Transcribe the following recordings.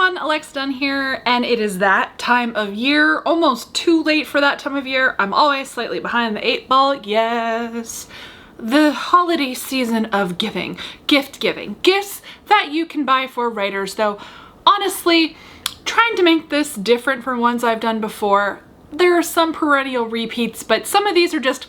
everyone, Alexa Donne here, and it is that time of year, almost too late for that time of year. I'm always slightly behind the 8 ball, yes. The holiday season of giving, gift giving, gifts that you can buy for writers, though honestly, trying to make this different from ones I've done before. There are some perennial repeats, but some of these are just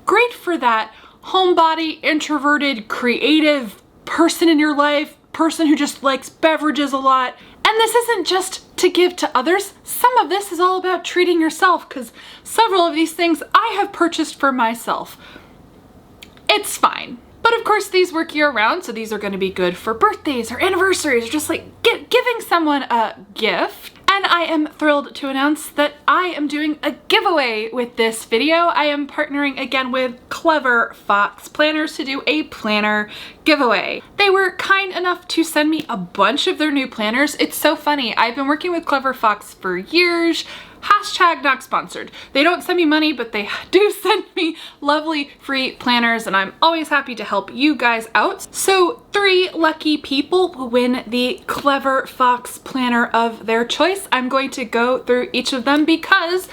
great for that homebody, introverted, creative person in your life, person who just likes beverages a lot. And this isn't just to give to others. Some of this is all about treating yourself, because several of these things I have purchased for myself. It's fine. But of course these work year round, so these are going to be good for birthdays or anniversaries, or just like giving someone a gift. And I am thrilled to announce that I am doing a giveaway with this video. I am partnering again with Clever Fox Planners to do a planner giveaway. They were kind enough to send me a bunch of their new planners. It's so funny. I've been working with Clever Fox for years. Hashtag not sponsored. They don't send me money, but they do send me lovely free planners, and I'm always happy to help you guys out. So 3 lucky people will win the Clever Fox planner of their choice. I'm going to go through each of them because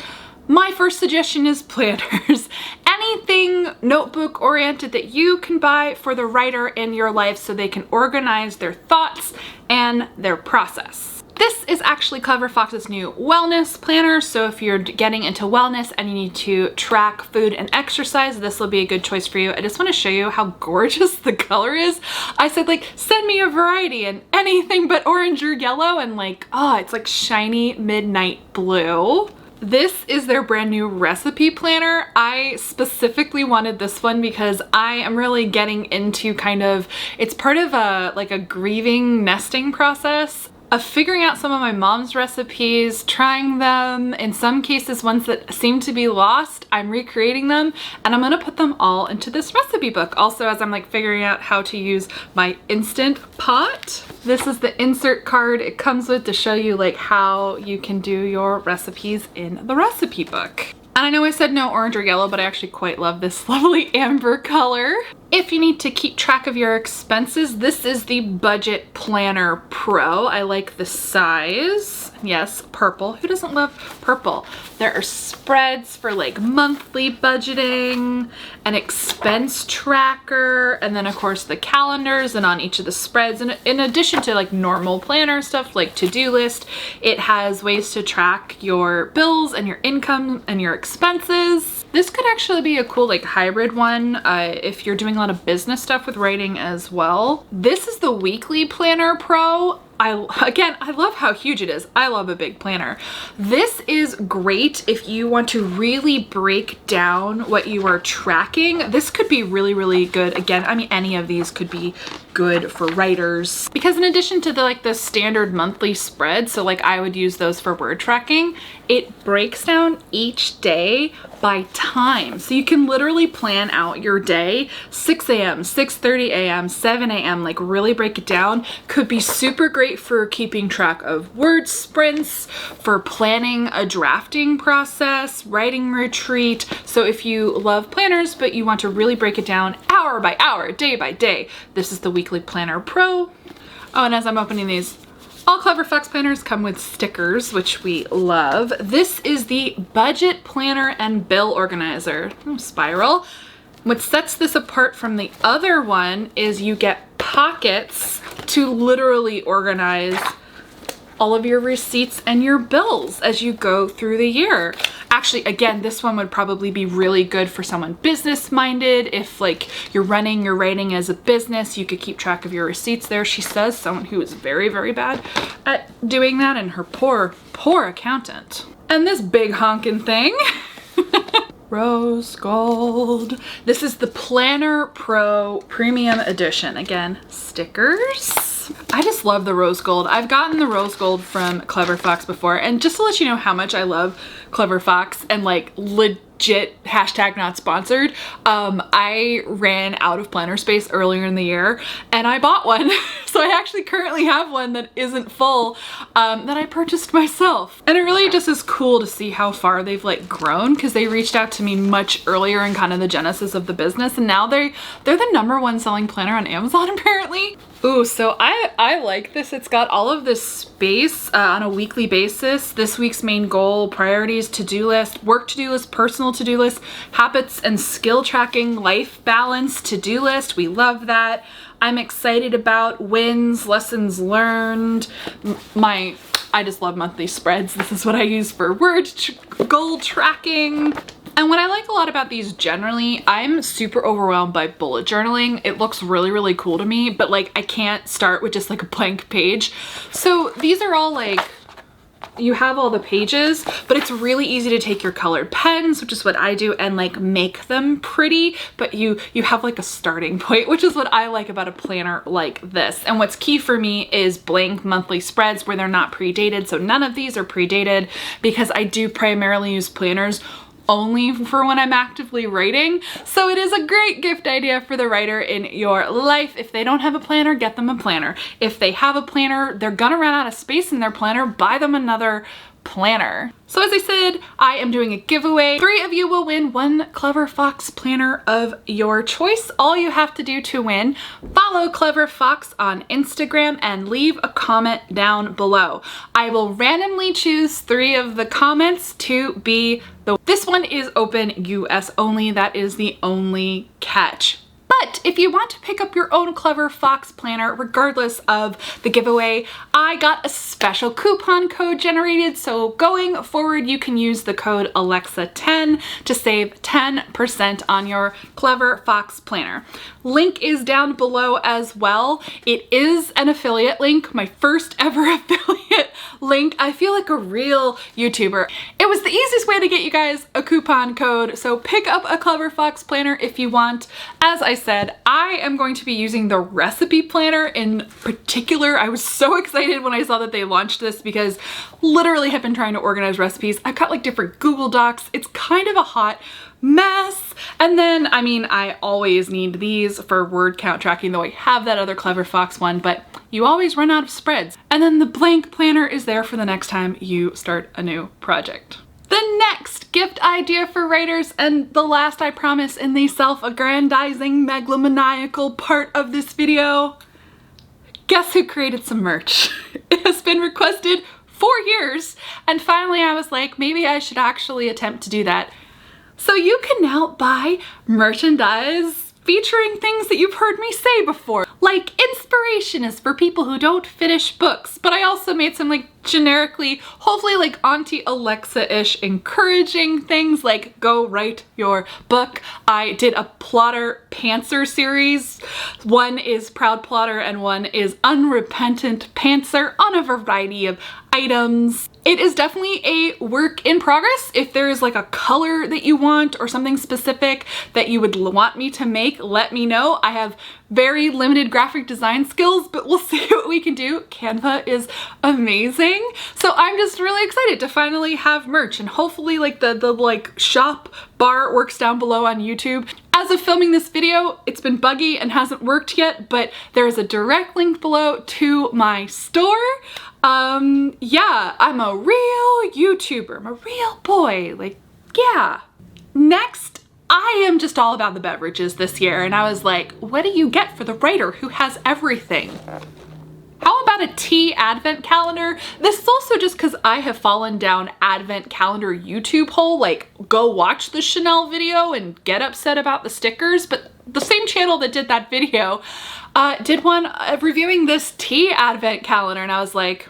my first suggestion is planners. Anything notebook oriented that you can buy for the writer in your life so they can organize their thoughts and their process. This is actually Clever Fox's new wellness planner, so if you're getting into wellness and you need to track food and exercise, this will be a good choice for you. I just want to show you how gorgeous the color is. I said, like, send me a variety, and anything but orange or yellow, and like, oh, it's like shiny midnight blue. This is their brand new recipe planner. I specifically wanted this one because I am really getting into kind of, it's part of a grieving nesting process of figuring out some of my mom's recipes, trying them, in some cases ones that seem to be lost, I'm recreating them, and I'm gonna put them all into this recipe book. Also, as I'm like figuring out how to use my Instant Pot. This is the insert card it comes with to show you like how you can do your recipes in the recipe book. And I know I said no orange or yellow, but I actually quite love this lovely amber color. If you need to keep track of your expenses, this is the Budget Planner Pro. I like the size. Yes, purple. Who doesn't love purple? There are spreads for like monthly budgeting, an expense tracker, and then of course the calendars, and on each of the spreads, and in addition to like normal planner stuff like to-do list, it has ways to track your bills and your income and your expenses. This could actually be a cool like hybrid one if you're doing a lot of business stuff with writing as well. This is the Weekly Planner Pro. I love how huge it is. I love a big planner. This is great if you want to really break down what you are tracking. This could be really, really good. Again, I mean, any of these could be good for writers because in addition to the standard monthly spread, so like I would use those for word tracking, it breaks down each day by time. So you can literally plan out your day, 6 a.m., 6:30 a.m., 7 a.m., like really break it down. Could be super great for keeping track of word sprints, for planning a drafting process, writing retreat. So if you love planners, but you want to really break it down hour by hour, day by day, this is the Weekly Planner Pro. Oh, and as I'm opening these, all Clever Fox planners come with stickers, which we love. This is the Budget Planner and Bill Organizer. Spiral. What sets this apart from the other one is you get pockets to literally organize all of your receipts and your bills as you go through the year. Actually, again, this one would probably be really good for someone business-minded. If like you're running your writing as a business, you could keep track of your receipts there. She says someone who is very, very bad at doing that, and her poor, poor accountant. And this big honkin' thing. Rose gold. This is the Planner Pro Premium Edition. Again, stickers. I just love the rose gold. I've gotten the rose gold from Clever Fox before, and just to let you know how much I love Clever Fox and like legit hashtag not sponsored, I ran out of planner space earlier in the year and I bought one. So I actually currently have one that isn't full that I purchased myself. And it really just is cool to see how far they've like grown, because they reached out to me much earlier in kind of the genesis of the business, and now they're the #1 selling planner on Amazon apparently. Ooh, so I like this. It's got all of this space on a weekly basis. This week's main goal, priorities, to-do list, work to-do list, personal to-do list, habits and skill tracking, life balance, to-do list. We love that. I'm excited about wins, lessons learned. I just love monthly spreads. This is what I use for goal tracking. And what I like a lot about these generally, I'm super overwhelmed by bullet journaling. It looks really, really cool to me, but like I can't start with just like a blank page. So these are all like, you have all the pages, but it's really easy to take your colored pens, which is what I do, and like make them pretty, but you have like a starting point, which is what I like about a planner like this. And what's key for me is blank monthly spreads where they're not predated. So none of these are predated because I do primarily use planners only for when I'm actively writing. So it is a great gift idea for the writer in your life. If they don't have a planner, get them a planner. If they have a planner, they're gonna run out of space in their planner, buy them another planner. So as I said, I am doing a giveaway. 3 of you will win one Clever Fox planner of your choice. All you have to do to win, follow Clever Fox on Instagram and leave a comment down below. I will randomly choose 3 of the comments to be this one is open US only. That is the only catch. But if you want to pick up your own Clever Fox planner, regardless of the giveaway, I got a special coupon code generated. So going forward, you can use the code Alexa10 to save 10% on your Clever Fox planner. Link is down below as well. It is an affiliate link, my first ever affiliate link. I feel like a real YouTuber. It was the easiest way to get you guys a coupon code. So pick up a Clever Fox planner if you want. As I said, I am going to be using the recipe planner in particular. I was so excited when I saw that they launched this because literally have been trying to organize recipes. I've got like different Google Docs. It's kind of a hot mess. And then, I mean, I always need these for word count tracking, though I have that other Clever Fox one, but you always run out of spreads. And then the blank planner is there for the next time you start a new project. The next gift idea for writers, and the last I promise in the self-aggrandizing megalomaniacal part of this video, guess who created some merch? It has been requested for years, and finally I was like, maybe I should actually attempt to do that. So you can now buy merchandise featuring things that you've heard me say before. Like, inspiration is for people who don't finish books, but I also made some like generically, hopefully like Auntie Alexa-ish encouraging things like go write your book. I did a plotter pantser series. One is Proud Plotter and one is Unrepentant Pantser on a variety of items. It is definitely a work in progress. If there is like a color that you want or something specific that you would want me to make, let me know. I have very limited graphic design skills, but we'll see what we can do. Canva is amazing. So I'm just really excited to finally have merch, and hopefully like the like shop bar works down below on YouTube. As of filming this video, it's been buggy and hasn't worked yet, but there is a direct link below to my store. Yeah, I'm a real YouTuber. I'm a real boy. Like, yeah. Next, I am just all about the beverages this year, and I was like, what do you get for the writer who has everything? How about a tea advent calendar? This is also just because I have fallen down advent calendar YouTube hole, like go watch the Chanel video and get upset about the stickers, but the same channel that did that video did one reviewing this tea advent calendar, and I was like,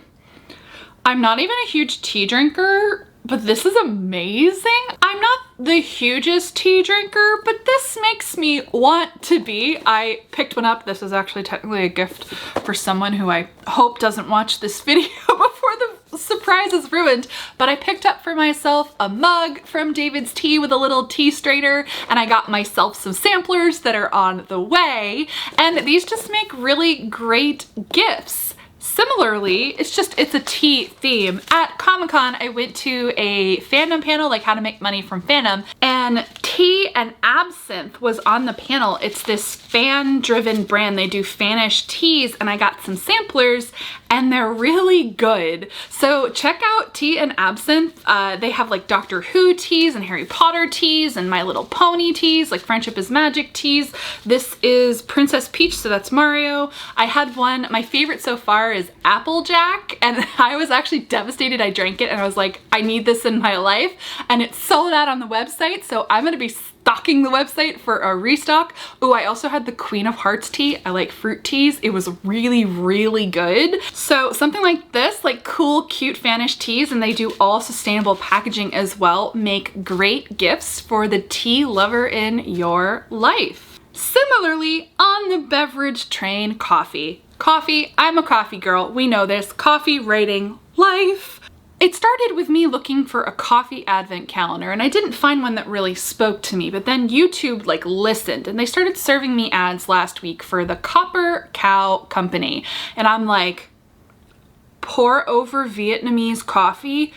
I'm not even a huge tea drinker, but this is amazing. I'm not the hugest tea drinker, but this makes me want to be. I picked one up. This is actually technically a gift for someone who I hope doesn't watch this video before the surprise is ruined, but I picked up for myself a mug from David's Tea with a little tea strainer, and I got myself some samplers that are on the way, and these just make really great gifts. Similarly, it's a tea theme. At Comic-Con, I went to a fandom panel, like how to make money from fandom, and tea and absinthe was on the panel. It's this fan-driven brand. They do fanish teas, and I got some samplers, and they're really good. So check out Tea and Absinthe. They have like Doctor Who teas and Harry Potter teas and My Little Pony teas, like Friendship is Magic teas. This is Princess Peach, so that's Mario. I had one, my favorite so far is Applejack, and I was actually devastated. I drank it and I was like, I need this in my life, and it's sold out on the website, so I'm gonna be stocking the website for a restock. Oh, I also had the Queen of Hearts tea. I like fruit teas. It was really, really good. So something like this, like cool, cute Fanish teas, and they do all sustainable packaging as well, make great gifts for the tea lover in your life. Similarly, on the beverage train, coffee. Coffee, I'm a coffee girl. We know this. Coffee, writing, life. It started with me looking for a coffee advent calendar, and I didn't find one that really spoke to me, but then YouTube like listened and they started serving me ads last week for the Copper Cow Company. And I'm like, pour over Vietnamese coffee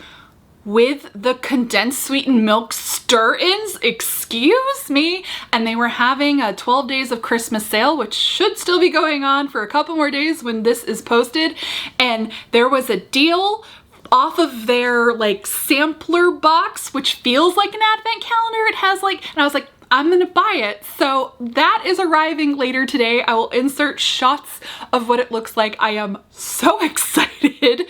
with the condensed sweetened milk stir-ins? Excuse me? And they were having a 12 days of Christmas sale, which should still be going on for a couple more days when this is posted. And there was a deal off of their like sampler box, which feels like an advent calendar. It has like, and I was like, I'm gonna buy it. So that is arriving later today. I will insert shots of what it looks like. I am so excited.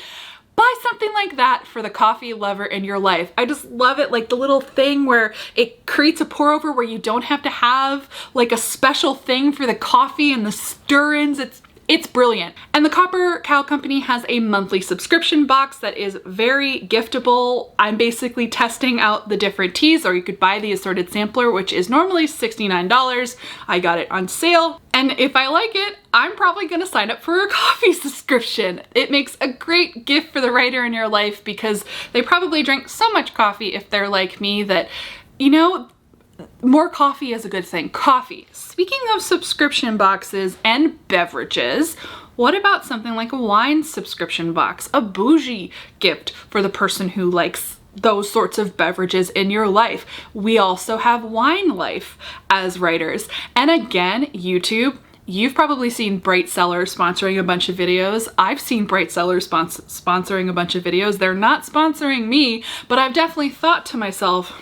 Buy something like that for the coffee lover in your life. I just love it, like the little thing where it creates a pour over where you don't have to have like a special thing for the coffee and the stir-ins. It's brilliant. And the Copper Cow Company has a monthly subscription box that is very giftable. I'm basically testing out the different teas, or you could buy the assorted sampler, which is normally $69. I got it on sale. And if I like it, I'm probably gonna sign up for a coffee subscription. It makes a great gift for the writer in your life because they probably drink so much coffee if they're like me that, you know, more coffee is a good thing. Coffee. Speaking of subscription boxes and beverages, what about something like a wine subscription box? A bougie gift for the person who likes those sorts of beverages in your life. We also have Wine Life as writers. And again, YouTube, you've probably seen Bright Cellar sponsoring a bunch of videos. I've seen Bright Cellar sponsoring a bunch of videos. They're not sponsoring me, but I've definitely thought to myself,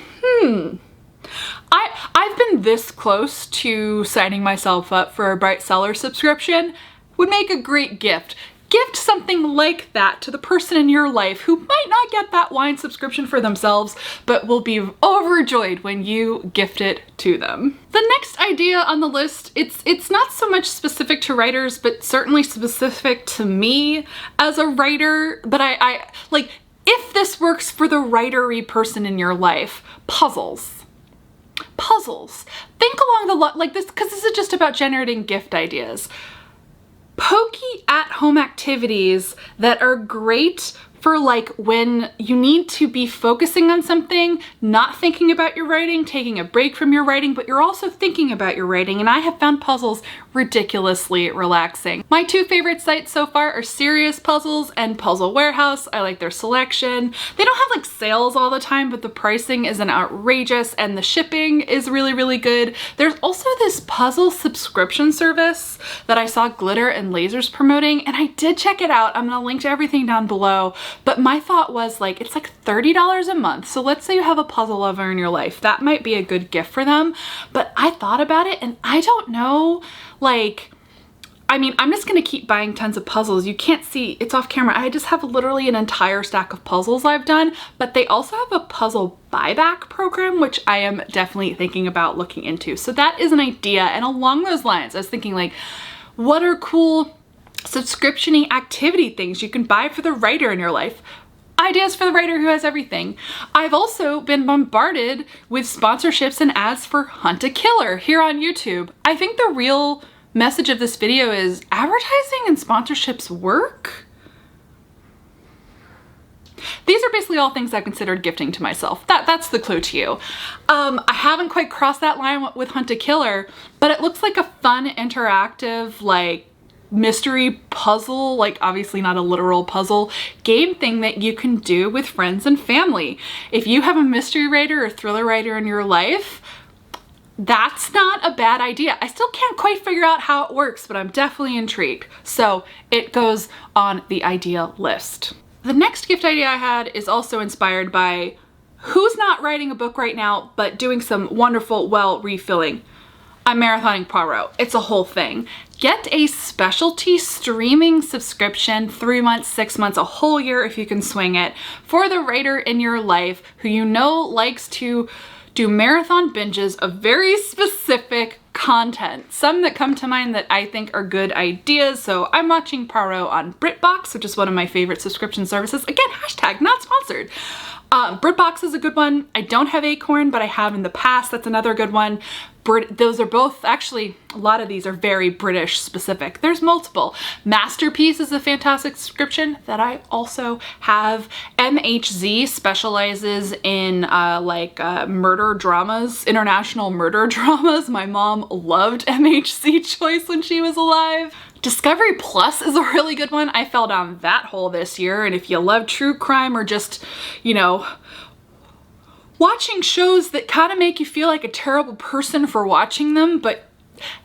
I've been this close to signing myself up for a Bright Cellar subscription. Would make a great gift. Gift something like that to the person in your life who might not get that wine subscription for themselves, but will be overjoyed when you gift it to them. The next idea on the list, it's not so much specific to writers, but certainly specific to me as a writer, but I like, if this works for the writery person in your life, puzzles. Puzzles. Think along the line like this, because this is just about generating gift ideas. Pokey at-home activities that are great for like when you need to be focusing on something, not thinking about your writing, taking a break from your writing, but you're also thinking about your writing. And I have found puzzles ridiculously relaxing. My two favorite sites so far are Serious Puzzles and Puzzle Warehouse. I like their selection. They don't have like sales all the time, but the pricing isn't outrageous and the shipping is really, really good. There's also this puzzle subscription service that I saw Glitter and Lasers promoting, and I did check it out. I'm gonna link to everything down below. But my thought was like, it's like $30 a month. So let's say you have a puzzle lover in your life. That might be a good gift for them. But I thought about it and I don't know, like, I mean, I'm just gonna keep buying tons of puzzles. You can't see, it's off camera. I just have literally an entire stack of puzzles I've done, but they also have a puzzle buyback program, which I am definitely thinking about looking into. So that is an idea. And along those lines, I was thinking like, what are cool subscription-y activity things you can buy for the writer in your life? Ideas for the writer who has everything. I've also been bombarded with sponsorships and ads for Hunt a Killer here on YouTube. I think the real message of this video is advertising and sponsorships work. These are basically all things I've considered gifting to myself. That's the clue to you. I haven't quite crossed that line with Hunt a Killer, but it looks like a fun, interactive, like, mystery puzzle, like obviously not a literal puzzle, game thing that you can do with friends and family. If you have a mystery writer or thriller writer in your life, that's not a bad idea. I still can't quite figure out how it works, but I'm definitely intrigued. So it goes on the idea list. The next gift idea I had is also inspired by who's not writing a book right now, but doing some wonderful well refilling. I'm marathoning Poirot. It's a whole thing. Get a specialty streaming subscription, 3 months, 6 months, a whole year if you can swing it, for the writer in your life who you know likes to do marathon binges of very specific content. Some that come to mind that I think are good ideas. So I'm watching Poirot on BritBox, which is one of my favorite subscription services. Again, hashtag not sponsored. BritBox is a good one. I don't have Acorn, but I have in the past. That's another good one. Those are both, actually, a lot of these are very British specific. There's multiple. Masterpiece is a fantastic subscription that I also have. MHZ specializes in murder dramas, international murder dramas. My mom loved MHZ Choice when she was alive. Discovery Plus is a really good one. I fell down that hole this year, and if you love true crime or just, you know, watching shows that kind of make you feel like a terrible person for watching them, but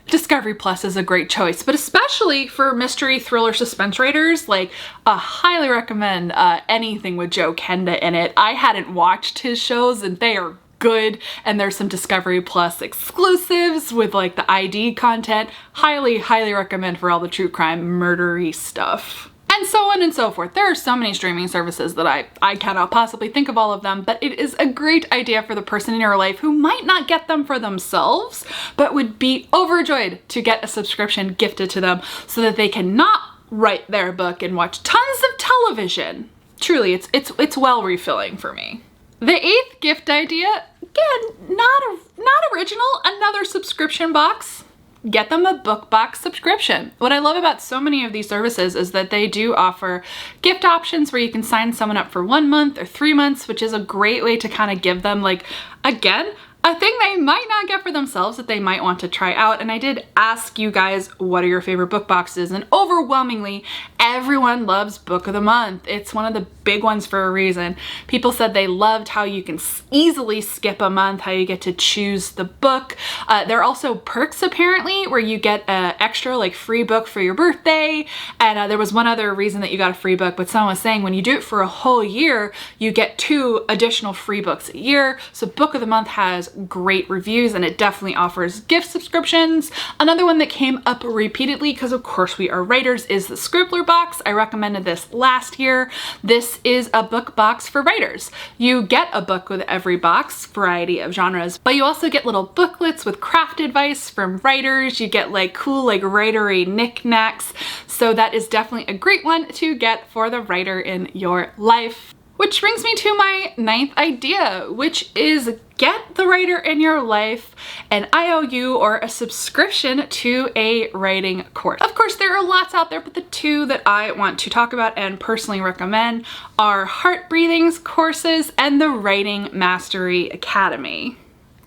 Discovery Plus is a great choice, but especially for mystery, thriller, suspense writers, like highly recommend anything with Joe Kenda in it. I hadn't watched his shows and they are good, and there's some Discovery Plus exclusives with like the ID content. Highly recommend for all the true crime murdery stuff. And so on and so forth. There are so many streaming services that I cannot possibly think of all of them, but it is a great idea for the person in your life who might not get them for themselves, but would be overjoyed to get a subscription gifted to them so that they can not write their book and watch tons of television. Truly, it's well refilling for me. The 8th gift idea, again, not original, another subscription box. Get them a book box subscription. What I love about so many of these services is that they do offer gift options where you can sign someone up for 1 month or 3 months, which is a great way to kind of give them, like, again, a thing they might not get for themselves that they might want to try out. And I did ask you guys, what are your favorite book boxes? And overwhelmingly, everyone loves Book of the Month. It's one of the big ones for a reason. People said they loved how you can easily skip a month, how you get to choose the book. There are also perks apparently where you get an extra like free book for your birthday. And there was one other reason that you got a free book, but someone was saying when you do it for a whole year, you get 2 additional free books a year. So Book of the Month has great reviews and it definitely offers gift subscriptions. Another one that came up repeatedly, because of course we are writers, is the Scribbler box. I recommended this last year. This is a book box for writers. You get a book with every box, variety of genres, but you also get little booklets with craft advice from writers. You get like cool like writery knickknacks. So that is definitely a great one to get for the writer in your life. Which brings me to my 9th idea, which is get the writer in your life an IOU or a subscription to a writing course. Of course, there are lots out there, but the 2 that I want to talk about and personally recommend are Heart Breathings courses and the Writing Mastery Academy.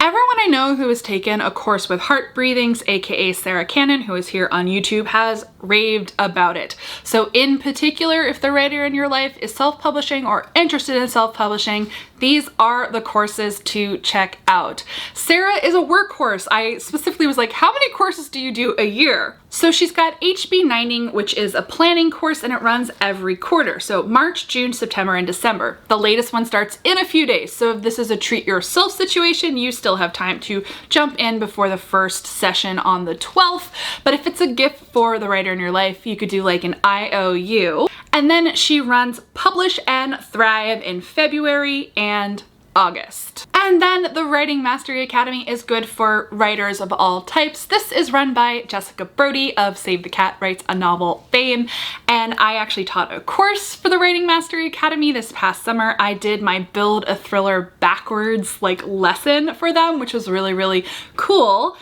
Everyone I know who has taken a course with Heart Breathings, aka Sarah Cannon, who is here on YouTube, has raved about it. So in particular, if the writer in your life is self-publishing or interested in self-publishing, these are the courses to check out. Sarah is a workhorse. I specifically was like, how many courses do you do a year? So she's got HB90ing, which is a planning course, and it runs every quarter. So March, June, September, and December. The latest one starts in a few days. So if this is a treat yourself situation, you still have time to jump in before the first session on the 12th. But if it's a gift for the writer in your life, you could do like an IOU. And then she runs Publish and Thrive in February and August. And then the Writing Mastery Academy is good for writers of all types. This is run by Jessica Brody of Save the Cat Writes a Novel fame. And I actually taught a course for the Writing Mastery Academy this past summer. I did my Build a Thriller Backwards like lesson for them, which was really cool.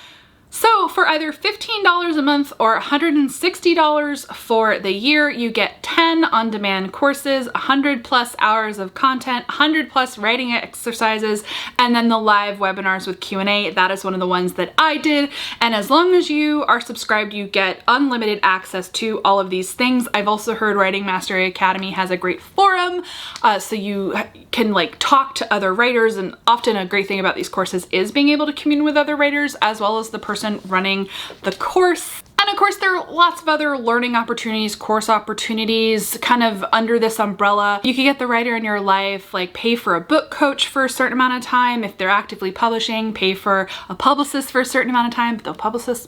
So for either $15 a month or $160 for the year, you get 10 on-demand courses, 100 plus hours of content, 100 plus writing exercises, and then the live webinars with Q&A. That is one of the ones that I did. And as long as you are subscribed, you get unlimited access to all of these things. I've also heard Writing Mastery Academy has a great forum, so you can like talk to other writers, and often a great thing about these courses is being able to commune with other writers as well as the person running the course. And of course, there are lots of other learning opportunities, course opportunities, kind of under this umbrella. You could get the writer in your life, like pay for a book coach for a certain amount of time if they're actively publishing, pay for a publicist for a certain amount of time, but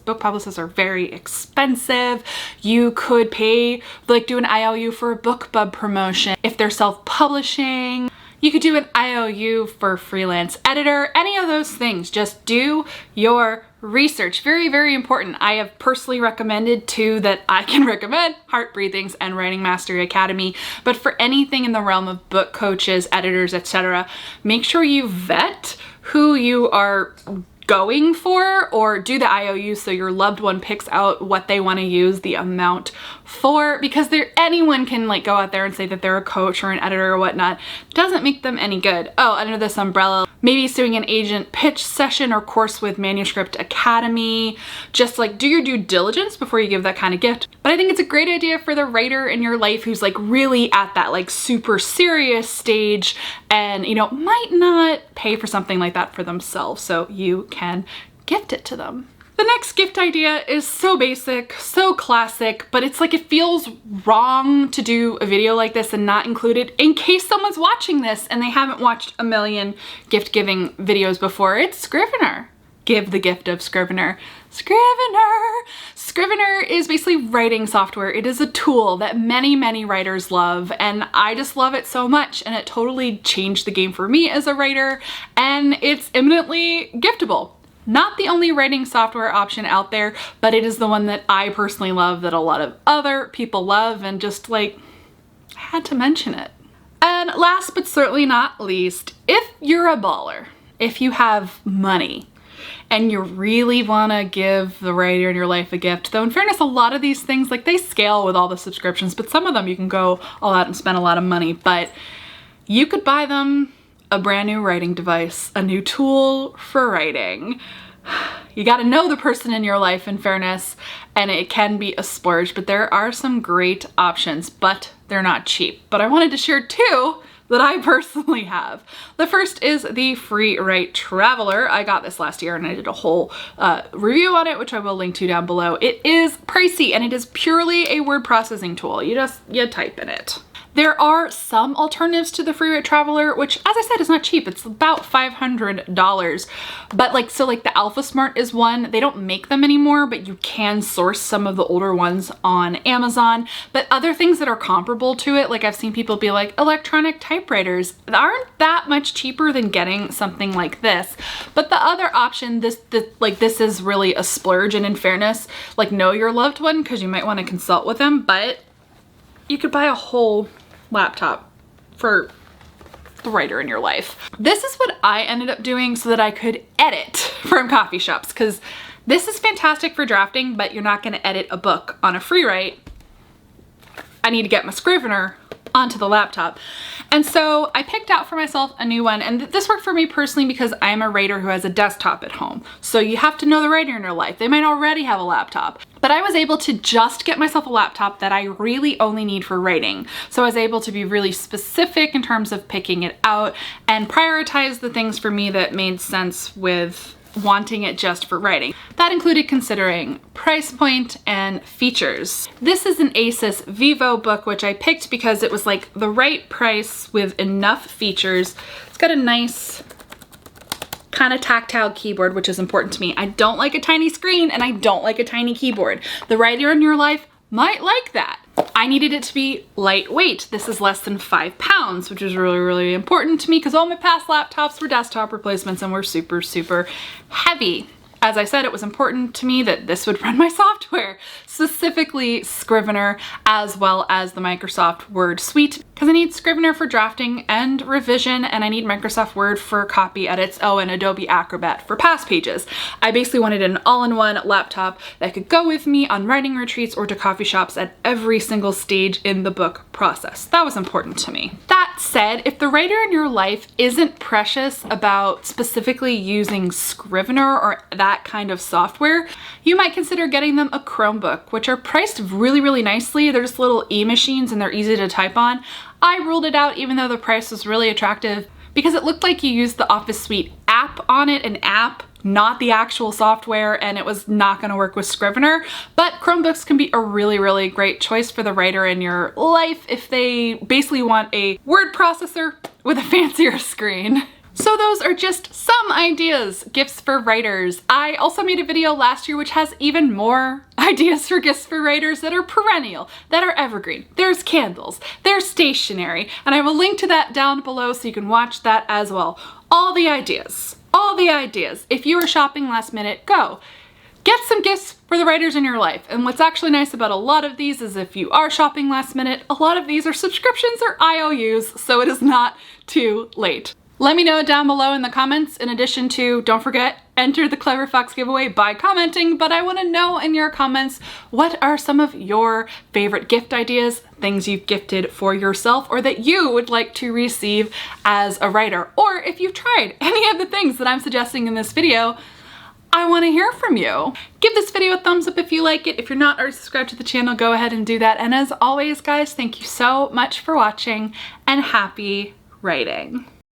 book publicists are very expensive. You could pay, like do an IOU for a BookBub promotion if they're self-publishing. You could do an IOU for freelance editor, any of those things. Just do your research. Very, very important. I have personally recommended two that I can recommend, Heart Breathings and Writing Mastery Academy. But for anything in the realm of book coaches, editors, etc., make sure you vet who you are going for, or do the IOU so your loved one picks out what they want to use the amount for, because anyone can like go out there and say that they're a coach or an editor or whatnot. Doesn't make them any good. Oh, under this umbrella, maybe doing an agent pitch session or course with Manuscript Academy. Just like do your due diligence before you give that kind of gift. But I think it's a great idea for the writer in your life who's like really at that like super serious stage and, you know, might not pay for something like that for themselves, so you can gift it to them. The next gift idea is so basic, so classic, but it's like it feels wrong to do a video like this and not include it in case someone's watching this and they haven't watched a million gift giving videos before. It's Scrivener. Give the gift of Scrivener. Scrivener! Scrivener is basically writing software. It is a tool that many, many writers love, and I just love it so much, and it totally changed the game for me as a writer, and it's eminently giftable. Not the only writing software option out there, but it is the one that I personally love, that a lot of other people love, and just like, I had to mention it. And last but certainly not least, if you're a baller, if you have money, and you really want to give the writer in your life a gift, though in fairness, a lot of these things, like they scale with all the subscriptions, but some of them you can go all out and spend a lot of money, but you could buy them a brand new writing device, a new tool for writing. You got to know the person in your life, in fairness, and it can be a splurge, but there are some great options, but they're not cheap. But I wanted to share two that I personally have. The first is the Freewrite Traveler. I got this last year and I did a whole review on it, which I will link to down below. It is pricey and it is purely a word processing tool. You type in it. There are some alternatives to the Freewrite Traveler, which, as I said, is not cheap. It's about $500. But like, so like the AlphaSmart is one. They don't make them anymore, but you can source some of the older ones on Amazon. But other things that are comparable to it, like I've seen people be like, electronic typewriters aren't that much cheaper than getting something like this. But the other option, this is really a splurge. And in fairness, like know your loved one, because you might want to consult with them, but you could buy a whole laptop for the writer in your life. This is what I ended up doing so that I could edit from coffee shops, because this is fantastic for drafting, but you're not going to edit a book on a Freewrite. I need to get my Scrivener onto the laptop. And so I picked out for myself a new one, and this worked for me personally because I'm a writer who has a desktop at home. So you have to know the writer in your life. They might already have a laptop, but I was able to just get myself a laptop that I really only need for writing. So I was able to be really specific in terms of picking it out and prioritize the things for me that made sense with wanting it just for writing. That included considering price point and features. This is an Asus Vivo book, which I picked because it was like the right price with enough features. It's got a nice kind of tactile keyboard, which is important to me. I don't like a tiny screen and I don't like a tiny keyboard. The writer in your life might like that. I needed it to be lightweight. This is less than 5 pounds, which is really, really important to me because all my past laptops were desktop replacements and were super, super heavy. As I said, it was important to me that this would run my software, specifically Scrivener, as well as the Microsoft Word suite, because I need Scrivener for drafting and revision, and I need Microsoft Word for copy edits, oh, and Adobe Acrobat for past pages. I basically wanted an all-in-one laptop that could go with me on writing retreats or to coffee shops at every single stage in the book process. That was important to me. That said, if the writer in your life isn't precious about specifically using Scrivener or that kind of software, you might consider getting them a Chromebook, which are priced really, really nicely. They're just little e-machines and they're easy to type on. I ruled it out even though the price was really attractive because it looked like you used the Office Suite app on it, an app, not the actual software, and it was not going to work with Scrivener. But Chromebooks can be a really, really great choice for the writer in your life if they basically want a word processor with a fancier screen. So those are just some ideas, gifts for writers. I also made a video last year which has even more ideas for gifts for writers that are perennial, that are evergreen. There's candles, there's stationery, and I have a link to that down below so you can watch that as well. All the ideas. If you are shopping last minute, go. Get some gifts for the writers in your life. And what's actually nice about a lot of these is if you are shopping last minute, a lot of these are subscriptions or IOUs, so it is not too late. Let me know down below in the comments, in addition to, don't forget, enter the Clever Fox giveaway by commenting, but I want to know in your comments, what are some of your favorite gift ideas, things you've gifted for yourself or that you would like to receive as a writer? Or if you've tried any of the things that I'm suggesting in this video, I want to hear from you. Give this video a thumbs up if you like it. If you're not already subscribed to the channel, go ahead and do that. And as always, guys, thank you so much for watching and happy writing.